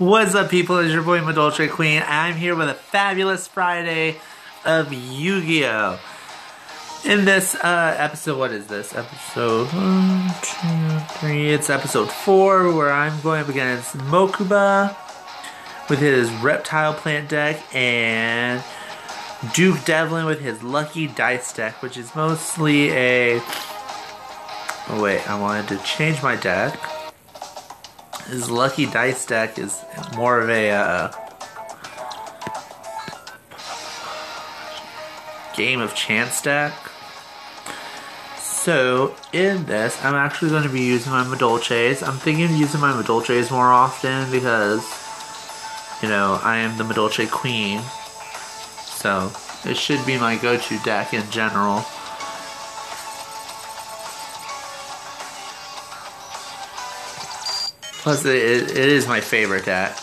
What's up, people? It's your boy Madolce Queen. I'm here with a fabulous Friday of Yu-Gi-Oh! In this episode, what is this? Episode 1, 2, 3. It's episode 4, where I'm going up against Mokuba with his Reptile Plant deck and Duke Devlin with his Lucky Dice deck, which is mostly a... Oh wait, I wanted to change my deck. His Lucky Dice deck is more of a Game of Chance deck. So, in this, I'm actually going to be using my Madolches. I'm thinking of using my Madolches more often because, you know, I am the Madolche Queen. So, it should be my go-to deck in general. Plus, it is my favorite deck.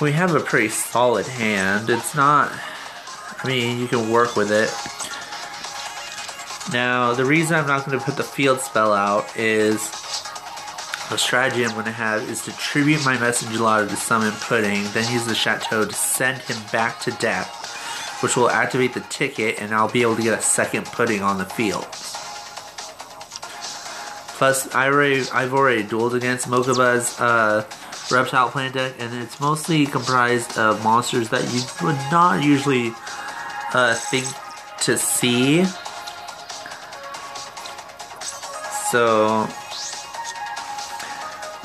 We have a pretty solid hand. It's not... I mean, you can work with it. Now, the reason I'm not going to put the field spell out is... The strategy I'm going to have is to tribute my Messenger Lotto to summon Pudding, then use the Chateau to send him back to deck, which will activate the ticket, and I'll be able to get a second Pudding on the field. Plus, I've already dueled against Mokuba's Reptile Plant deck, and it's mostly comprised of monsters that you would not usually think to see. So,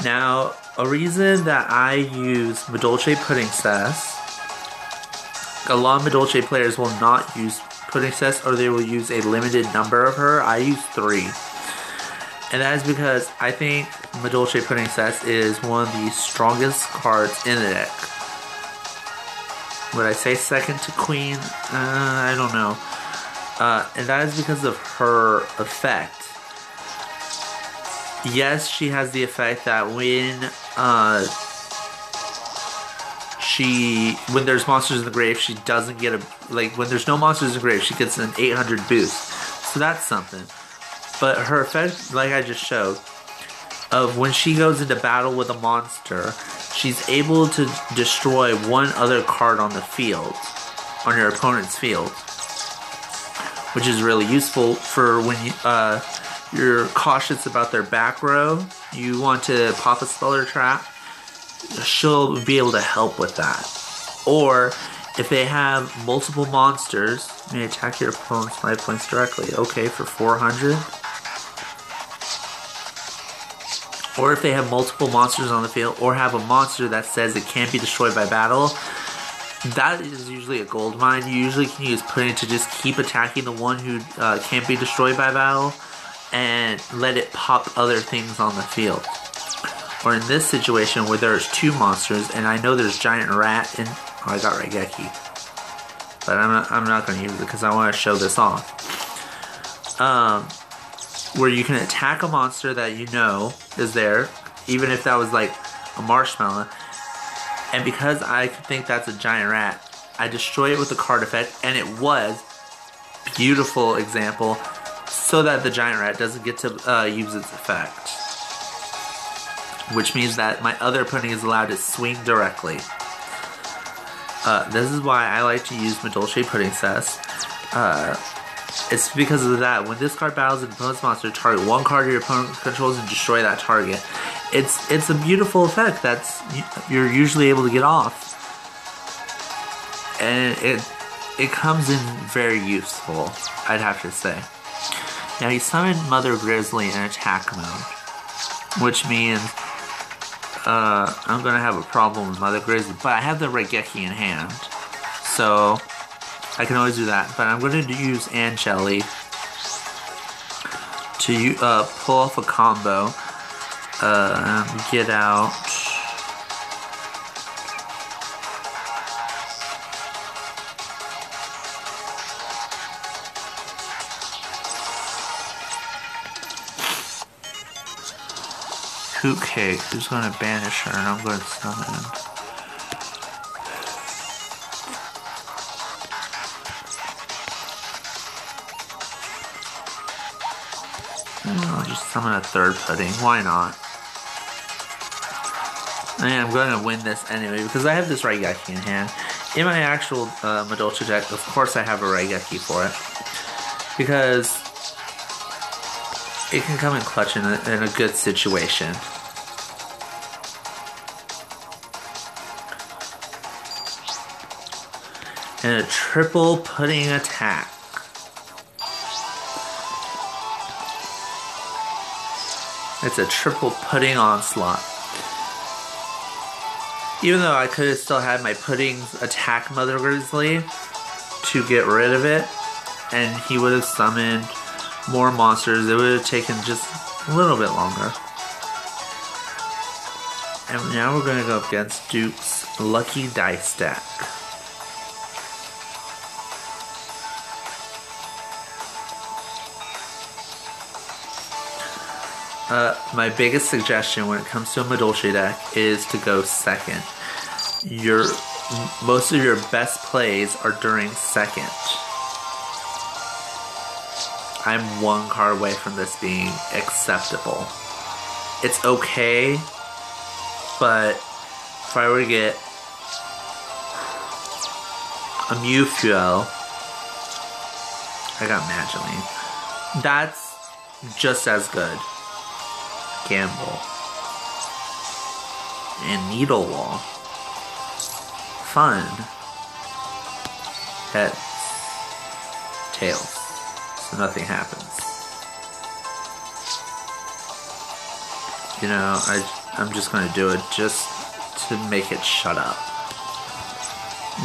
now, a reason that I use Madolche Pudding Cess, a lot of Madolche players will not use Pudding Cess, or they will use a limited number of her. I use 3. And that is because I think Madolche Pudding Cess is one of the strongest cards in the deck. Would I say second to Queen? I don't know. And that is because of her effect. Yes, she has the effect that when there's monsters in the grave, she doesn't get when there's no monsters in the grave, she gets an 800 boost. So that's something. But her effect, like I just showed, of when she goes into battle with a monster, she's able to destroy one other card on the field, on your opponent's field, which is really useful for when you're cautious about their back row. You want to pop a Speller Trap. She'll be able to help with that. Or if they have multiple monsters, you may attack your opponent's life points directly. Okay, for 400. Or if they have multiple monsters on the field, or have a monster that says it can't be destroyed by battle, that is usually a gold mine. You usually can use Pudding to just keep attacking the one who can't be destroyed by battle, and let it pop other things on the field. Or in this situation where there's 2 monsters, and I know there's Giant Rat and... Oh, I got Raigeki. But I'm not going to use it because I want to show this off. Where you can attack a monster that you know is there, even if that was like a marshmallow. And because I think that's a Giant Rat, I destroy it with the card effect, and it was beautiful example, so that the Giant Rat doesn't get to use its effect. Which means that my other Pudding is allowed to swing directly. This is why I like to use Madolche Pudding Cess. It's because of that. When this card battles an opponent's monster, target one card your opponent controls and destroy that target. It's a beautiful effect that's you're usually able to get off. And it comes in very useful, I'd have to say. Now, he summoned Mother Grizzly in attack mode, which means I'm going to have a problem with Mother Grizzly, but I have the Raigeki in hand, so I can always do that. But I'm going to use Angeli to pull off a combo, get out... Hoot Cake, who's going to banish her, and I'm going to summon. I'll just summon a third pudding. Why not? And I'm going to win this anyway because I have this Raigeki in hand. In my actual Madolche deck, of course I have a Raigeki for it. Because it can come in clutch in a good situation. And a triple pudding attack. It's a triple pudding onslaught. Even though I could have still had my puddings attack Mother Grizzly to get rid of it, and he would have summoned more monsters, it would have taken just a little bit longer. And now we're going to go up against Duke's Lucky Dice deck. My biggest suggestion when it comes to a Madolche deck is to go second. Most of your best plays are during second. I'm one card away from this being acceptable. It's okay, but if I were to get a Mewfuel, I got Mageline. That's just as good. Gamble. And Needle Wall. Fun. Heads. Tails. So nothing happens. You know, I'm just gonna do it just to make it shut up.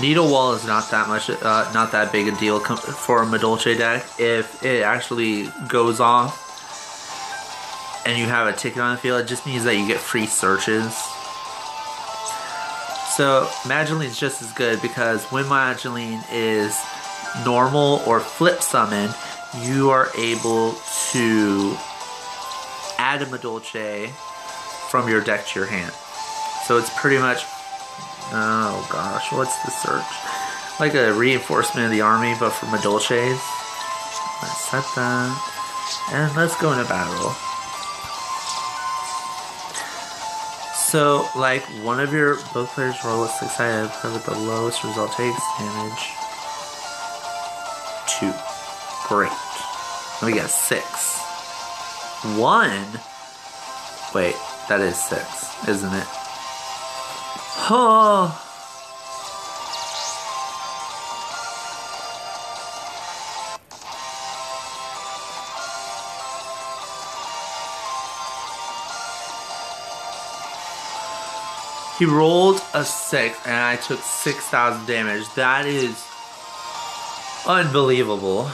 Needle Wall is not that much, not that big a deal for a Madolche deck. If it actually goes off and you have a ticket on the field, it just means that you get free searches. So Mageline is just as good because when Mageline is normal or flip summon, you are able to add a Madolche from your deck to your hand. So it's pretty much, oh gosh, what's the search? Like a reinforcement of the army, but for Madolches. Let's set that. And let's go into battle. So, like, one of your, both players roll a 6-sided, whoever the lowest result takes damage. 2. Great. Let me get 6. 1? Wait, that is 6, isn't it? Oh! He rolled a 6 and I took 6,000 damage. That is unbelievable.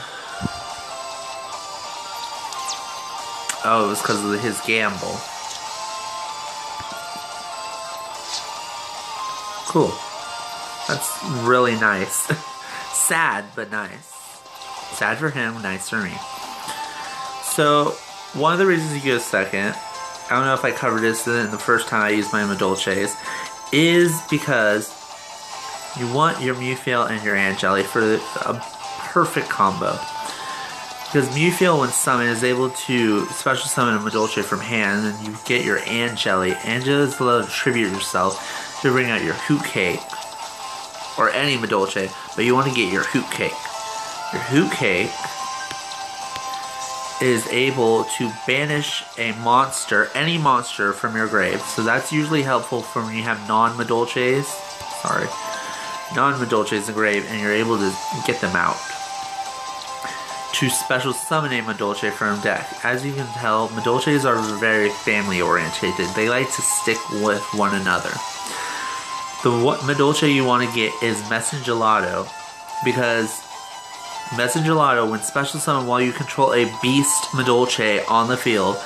Oh, it was because of his gamble. Cool. That's really nice. Sad, but nice. Sad for him, nice for me. So, one of the reasons he goes second, I don't know if I covered this in the first time I used my Madolches, is because you want your Mewfuel and your Angeli for a perfect combo. Because Mewfuel, when summoned, is able to special summon a Madolche from hand, and you get your Angeli. Angeli is allowed to tribute yourself to bring out your Hoot Cake, or any Madolche, but you want to get your Hoot Cake. Your Hoot Cake is able to banish a monster, any monster, from your grave. So that's usually helpful for when you have non-Madolches. Sorry. Non-Madolches in the grave, and you're able to get them out. To special summon a Madolche from deck. As you can tell, Madolches are very family oriented. They like to stick with one another. The Madolche you want to get is Messengelato, because Messengelato, when special summoned while you control a beast Madolche on the field,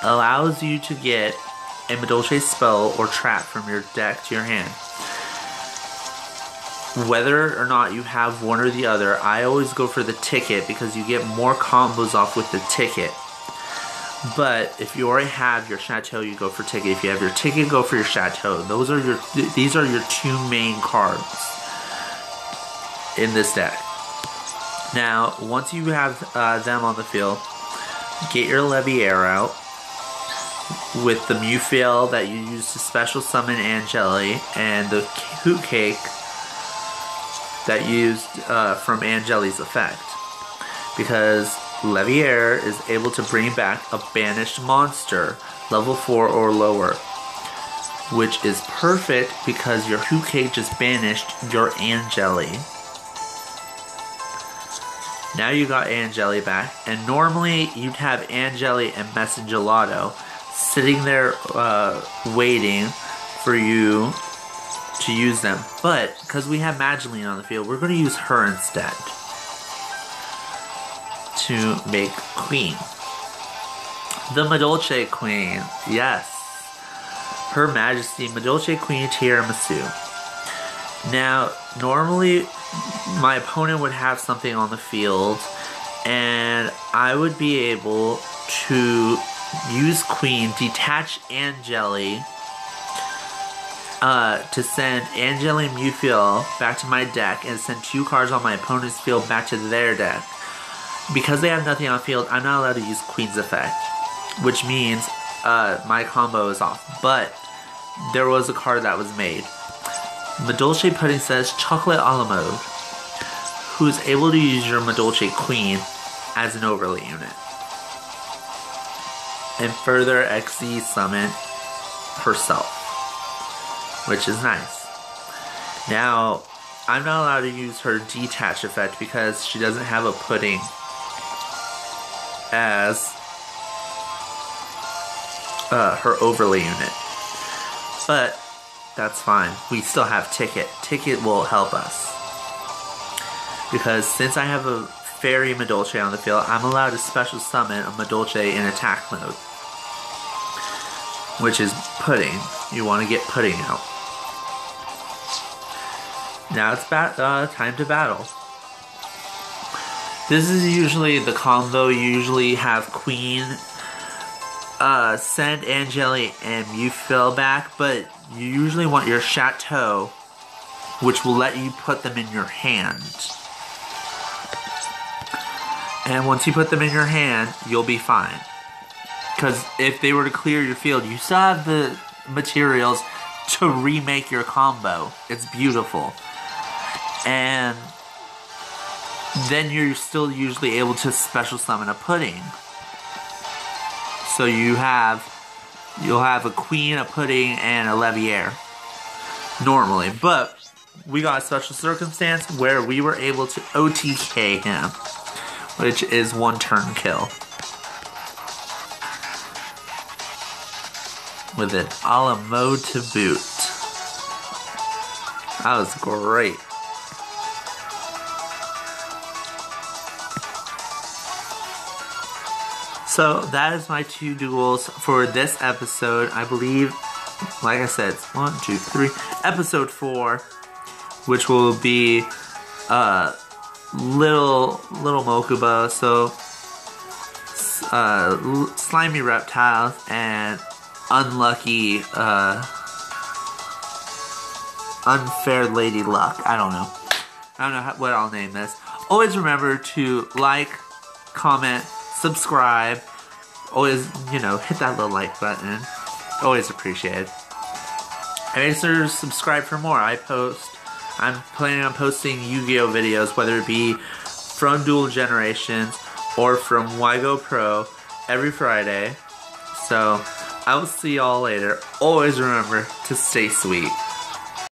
allows you to get a Madolche spell or trap from your deck to your hand. Whether or not you have one or the other, I always go for the ticket because you get more combos off with the ticket. But if you already have your Chateau, you go for ticket. If you have your ticket, go for your Chateau. These are your two main cards in this deck. Now, once you have them on the field, get your Leviair out with the Mufil that you use to special summon Angeli and the Hoot Cake that you used from Angeli's effect. Because Leviair is able to bring back a banished monster, level 4 or lower. Which is perfect because your Hoot Cake just banished your Angeli. Now you got Angeli back, and normally you'd have Angeli and Messengelato sitting there waiting for you to use them. But because we have Mageline on the field, we're going to use her instead to make Queen. The Madolche Queen, yes. Her Majesty, Madolche Queen Tiramisu. Now, normally my opponent would have something on the field, and I would be able to use Queen, detach Angeli, to send Angeli and Mufil back to my deck, and send 2 cards on my opponent's field back to their deck. Because they have nothing on field, I'm not allowed to use Queen's effect, which means my combo is off. But there was a card that was made. Madolche Pudding says Chocolate a la mode, who is able to use your Madolche Queen as an overlay unit. And further XZ summon herself, which is nice. Now, I'm not allowed to use her detach effect because she doesn't have a pudding as her overlay unit. But that's fine. We still have Ticket. Ticket will help us. Because since I have a Fairy Madolche on the field, I'm allowed to special summon a Madolche in attack mode. Which is Pudding. You want to get Pudding out. Now it's time to battle. This is usually the combo. You usually have Queen send Angeli and Mufil back, but you usually want your Chateau, which will let you put them in your hand. And once you put them in your hand, you'll be fine. Because if they were to clear your field, you still have the materials to remake your combo. It's beautiful. And then you're still usually able to special summon a Pudding. So you'll have a Queen, a Pudding, and a Leviair. Normally. But we got a special circumstance where we were able to OTK him, which is 1 turn kill. With an a la mode to boot. That was great. So that is my 2 duels for this episode. I believe, like I said, it's 1, 2, 3, episode 4, which will be little Mokuba, so slimy reptiles and unlucky unfair lady luck. I don't know what I'll name this. Always remember to like, comment, subscribe. Always, hit that little like button. Always appreciated. And make sure to subscribe for more. I'm planning on posting Yu-Gi-Oh videos, whether it be from Dual Generations or from Wygo Pro every Friday. So, I will see y'all later. Always remember to stay sweet.